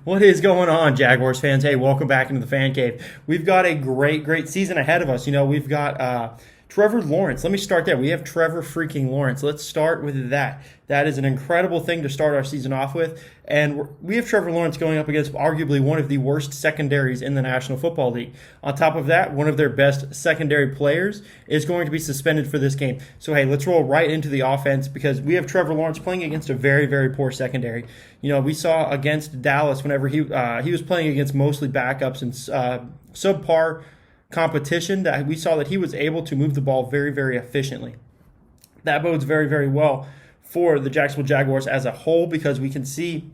What is going on, Jaguars fans? Hey, welcome back into the Fan Cave. We've got a great season ahead of us. We've got Trevor Lawrence. Let me start there. We have Trevor freaking Lawrence. Let's start with that. That is an incredible thing to start our season off with. And we have Trevor Lawrence going up against arguably one of the worst secondaries in the National Football League. On top of that, one of their best secondary players is going to be suspended for this game. So, hey, let's roll right into the offense because we have Trevor Lawrence playing against a very poor secondary. We saw against Dallas whenever he was playing against mostly backups and subpar competition that we saw that he was able to move the ball very efficiently. That bodes very well for the Jacksonville Jaguars as a whole because we can see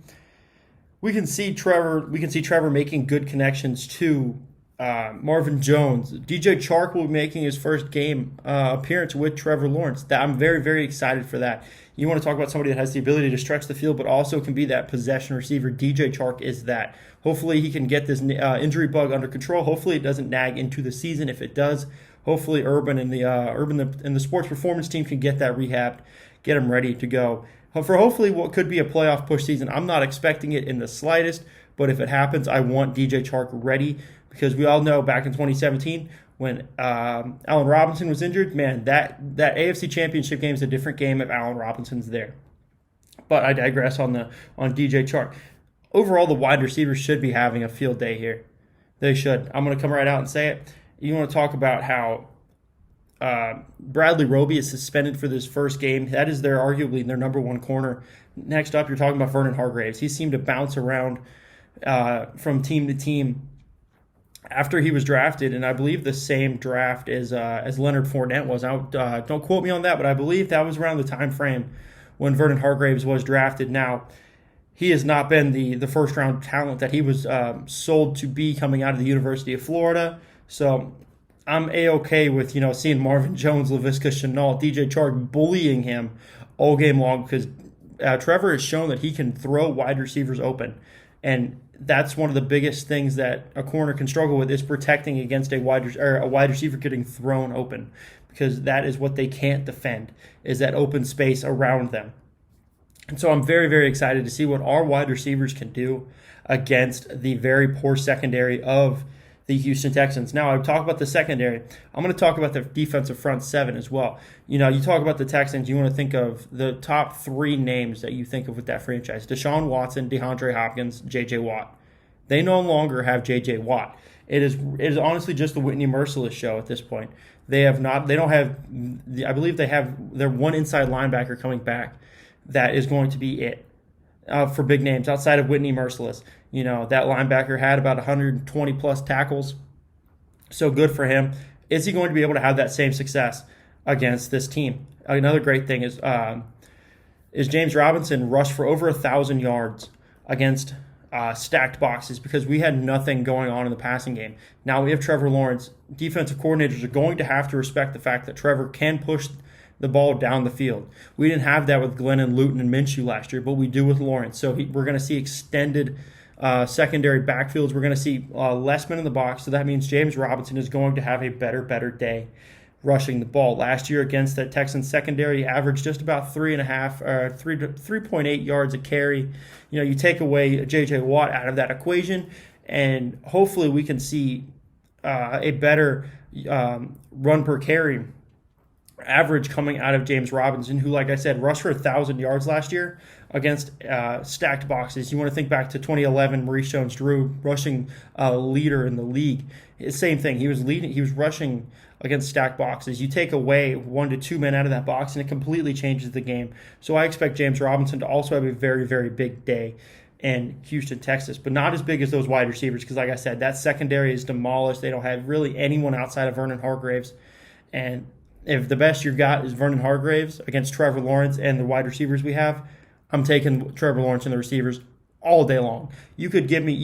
Trevor making good connections to Marvin Jones. DJ Chark will be making his first game appearance with Trevor Lawrence. I'm very excited for that. You want to talk about somebody that has the ability to stretch the field, but also can be that possession receiver. DJ Chark is that. Hopefully he can get this injury bug under control. Hopefully it doesn't nag into the season. If it does, hopefully Urban and the sports performance team can get that rehabbed, get him ready to go for hopefully what could be a playoff push season. I'm not expecting it in the slightest, but if it happens, I want DJ Chark ready because we all know back in 2017 when Allen Robinson was injured, man, that AFC Championship game is a different game if Allen Robinson's there. But I digress on DJ Chark. Overall, the wide receivers should be having a field day here. They should. I'm going to come right out and say it. You want to talk about how Bradley Roby is suspended for this first game. That is arguably their number one corner. Next up, you're talking about Vernon Hargreaves. He seemed to bounce around from team to team after he was drafted, and I believe the same draft as Leonard Fournette was. Don't quote me on that, but I believe that was around the time frame when Vernon Hargreaves was drafted. Now, he has not been the first-round talent that he was sold to be coming out of the University of Florida. So I'm A-okay with seeing Marvin Jones, Laviska Shenault, DJ Chark bullying him all game long because Trevor has shown that he can throw wide receivers open, and that's one of the biggest things that a corner can struggle with is protecting against a wide receiver getting thrown open, because that is what they can't defend, is that open space around them. And so I'm very excited to see what our wide receivers can do against the very poor secondary of the Houston Texans. Now, I talk about the secondary. I'm going to talk about the defensive front seven as well. You talk about the Texans, you want to think of the top three names that you think of with that franchise. Deshaun Watson, DeAndre Hopkins, J.J. Watt. They no longer have J.J. Watt. It is honestly just the Whitney Merciless show at this point. I believe they have their one inside linebacker coming back. That is going to be it for big names outside of Whitney Merciless. That linebacker had about 120 plus tackles. So good for him. Is he going to be able to have that same success against this team? Another great thing is James Robinson rushed for over 1,000 yards against stacked boxes because we had nothing going on in the passing game. Now we have Trevor Lawrence. Defensive coordinators are going to have to respect the fact that Trevor can push the ball down the field. We didn't have that with Glennon, Luton, and Minshew last year, but we do with Lawrence. So we're going to see extended secondary backfields. We're going to see less men in the box, so that means James Robinson is going to have a better day rushing the ball. Last year against the Texans secondary, he averaged just about 3.8 yards a carry. You take away J.J. Watt out of that equation, and hopefully we can see a better run per carry average coming out of James Robinson, who, like I said, rushed for 1,000 yards last year against stacked boxes. You want to think back to 2011, Maurice Jones-Drew, rushing leader in the league. Same thing. He was rushing against stacked boxes. You take away 1 to 2 men out of that box, and it completely changes the game. So I expect James Robinson to also have a very big day in Houston, Texas, but not as big as those wide receivers because, like I said, that secondary is demolished. They don't have really anyone outside of Vernon Hargreaves, and if the best you've got is Vernon Hargreaves against Trevor Lawrence and the wide receivers we have, I'm taking Trevor Lawrence and the receivers all day long. You could give me,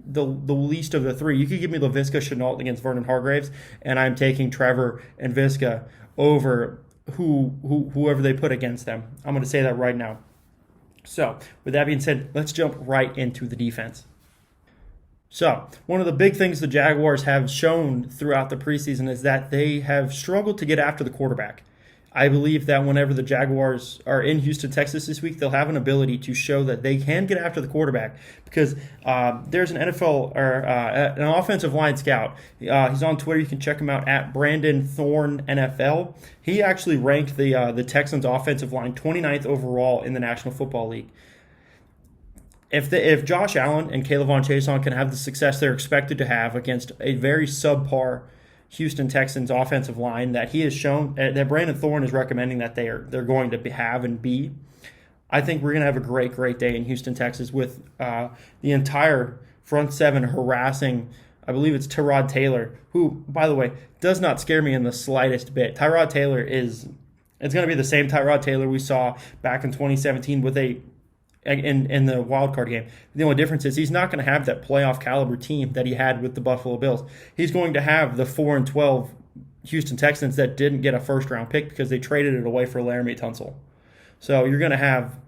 the least of the three. You could give me Laviska Shenault against Vernon Hargreaves, and I'm taking Trevor and Viska over whoever they put against them. I'm going to say that right now. So, with that being said, let's jump right into the defense. So, one of the big things the Jaguars have shown throughout the preseason is that they have struggled to get after the quarterback. I believe that whenever the Jaguars are in Houston, Texas this week, they'll have an ability to show that they can get after the quarterback because there's an NFL or an offensive line scout. He's on Twitter. You can check him out at Brandon Thorne NFL. He actually ranked the Texans' offensive line 29th overall in the National Football League. If Josh Allen and Caleb Von Chason can have the success they're expected to have against a very subpar Houston Texans offensive line that he has shown that Brandon Thorne is recommending that they're going to have and be, I think we're going to have a great day in Houston, Texas with the entire front seven harassing. I believe it's Tyrod Taylor, who, by the way, does not scare me in the slightest bit. Tyrod Taylor it's going to be the same Tyrod Taylor we saw back in 2017 with in the wild card game. The only difference is he's not going to have that playoff caliber team that he had with the Buffalo Bills. He's going to have the 4-12 Houston Texans that didn't get a first round pick because they traded it away for Laramie Tunsil. So you're going to have,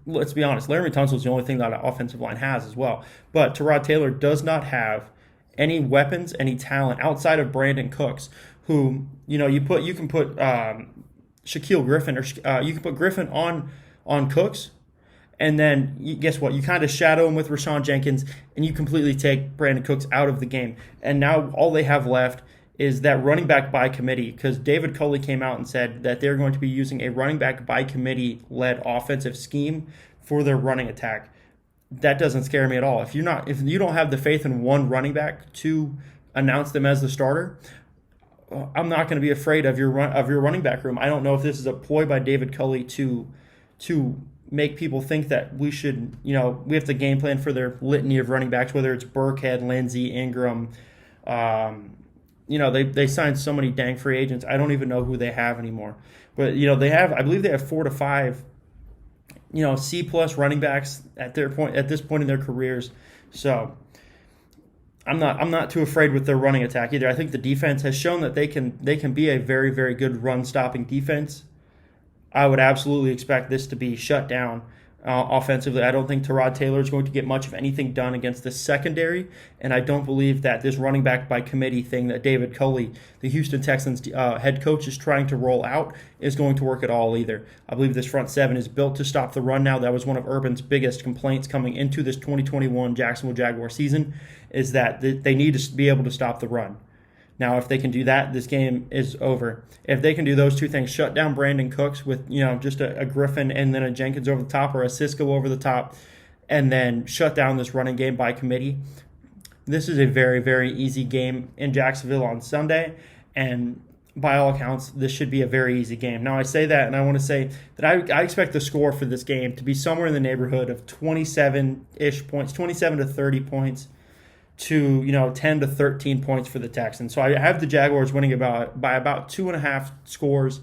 let's be honest, Laramie Tunsil is the only thing that offensive line has as well. But Tyrod Taylor does not have any weapons, any talent outside of Brandon Cooks, who you can put Shaquille Griffin or you can put Griffin on Cooks. And then, guess what? You kind of shadow him with Rashawn Jenkins, and you completely take Brandon Cooks out of the game. And now all they have left is that running back by committee, because David Culley came out and said that they're going to be using a running back by committee-led offensive scheme for their running attack. That doesn't scare me at all. If you don't have the faith in one running back to announce them as the starter, I'm not going to be afraid of your running back room. I don't know if this is a ploy by David Culley to make people think that we should, we have to game plan for their litany of running backs, whether it's Burkhead, Lindsey, Ingram. They signed so many dang free agents. I don't even know who they have anymore. But, I believe they have 4 to 5, C-plus running backs at this point in their careers. So I'm not too afraid with their running attack either. I think the defense has shown that they can be a very, very good run-stopping defense. I would absolutely expect this to be shut down offensively. I don't think Tyrod Taylor is going to get much of anything done against the secondary, and I don't believe that this running back by committee thing that David Culley, the Houston Texans head coach, is trying to roll out is going to work at all either. I believe this front seven is built to stop the run now. That was one of Urban's biggest complaints coming into this 2021 Jacksonville Jaguar season, is that they need to be able to stop the run. Now, if they can do that, this game is over. If they can do those two things, shut down Brandon Cooks with just a Griffin and then a Jenkins over the top or a Cisco over the top, and then shut down this running game by committee, this is a very, very easy game in Jacksonville on Sunday, and by all accounts, this should be a very easy game. Now, I say that, and I want to say that I expect the score for this game to be somewhere in the neighborhood of 27-ish points, 27 to 30 points, to 10 to 13 points for the Texans. So I have the Jaguars winning by about 2.5 scores,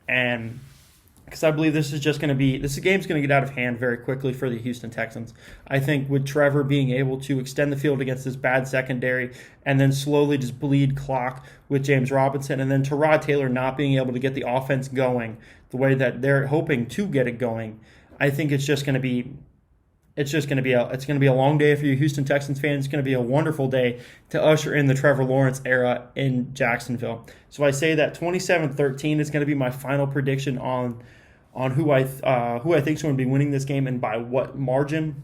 and because I believe this game's going to get out of hand very quickly for the Houston Texans. I think with Trevor being able to extend the field against this bad secondary and then slowly just bleed clock with James Robinson, and then Tyrod Taylor not being able to get the offense going the way that they're hoping to get it going, I think it's going to be a long day for you Houston Texans fans. It's going to be a wonderful day to usher in the Trevor Lawrence era in Jacksonville. So I say that 27-13 is going to be my final prediction on who I think is going to be winning this game and by what margin.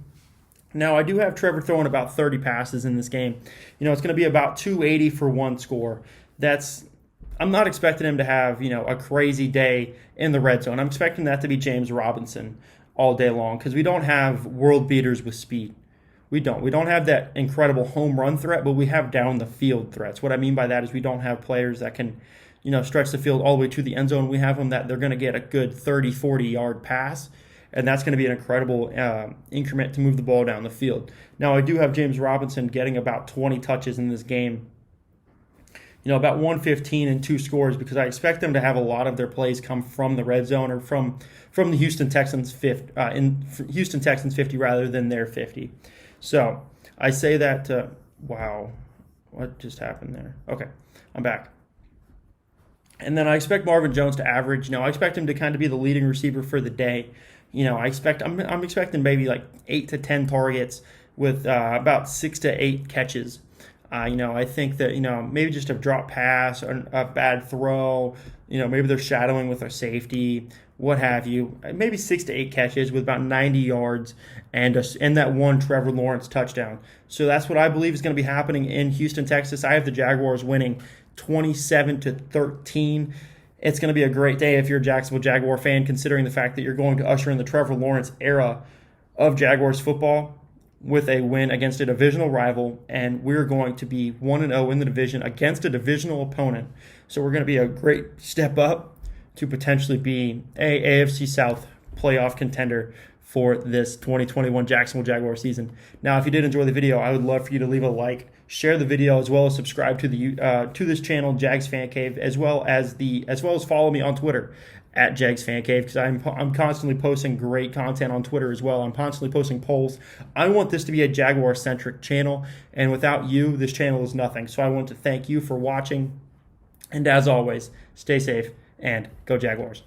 Now, I do have Trevor throwing about 30 passes in this game. It's going to be about 280 for one score. I'm not expecting him to have, a crazy day in the red zone. I'm expecting that to be James Robinson all day long, because we don't have world beaters with speed. We don't have that incredible home run threat, but we have down the field threats. What I mean by that is we don't have players that can stretch the field all the way to the end zone. We have them that they're going to get a good 30-40 yard pass, and that's going to be an incredible increment to move the ball down the field. Now, I do have James Robinson getting about 20 touches in this game, about 115 and 2 scores, because I expect them to have a lot of their plays come from the red zone or from the Houston Texans 50 rather than their 50. So I say that wow, what just happened there? Okay, I'm back. And then I expect Marvin Jones to average. I expect him to kind of be the leading receiver for the day. I'm expecting maybe like 8 to 10 targets with about 6 to 8 catches. I think that, maybe just a drop pass or a bad throw, maybe they're shadowing with their safety, what have you. Maybe 6 to 8 catches with about 90 yards and that one Trevor Lawrence touchdown. So that's what I believe is going to be happening in Houston, Texas. I have the Jaguars winning 27-13. It's going to be a great day if you're a Jacksonville Jaguar fan, considering the fact that you're going to usher in the Trevor Lawrence era of Jaguars football with a win against a divisional rival, and we're going to be 1-0 in the division against a divisional opponent. So we're going to be a great step up to potentially be a AFC South playoff contender for this 2021 Jacksonville Jaguar season. Now, if you did enjoy the video, I would love for you to leave a like, share the video, as well as subscribe to this channel, Jags Fan Cave, as well as follow me on Twitter at Jags Fan Cave, because I'm constantly posting great content on Twitter as well. I'm constantly posting polls. I want this to be a Jaguar-centric channel, and without you, this channel is nothing. So I want to thank you for watching, and as always, stay safe and go Jaguars.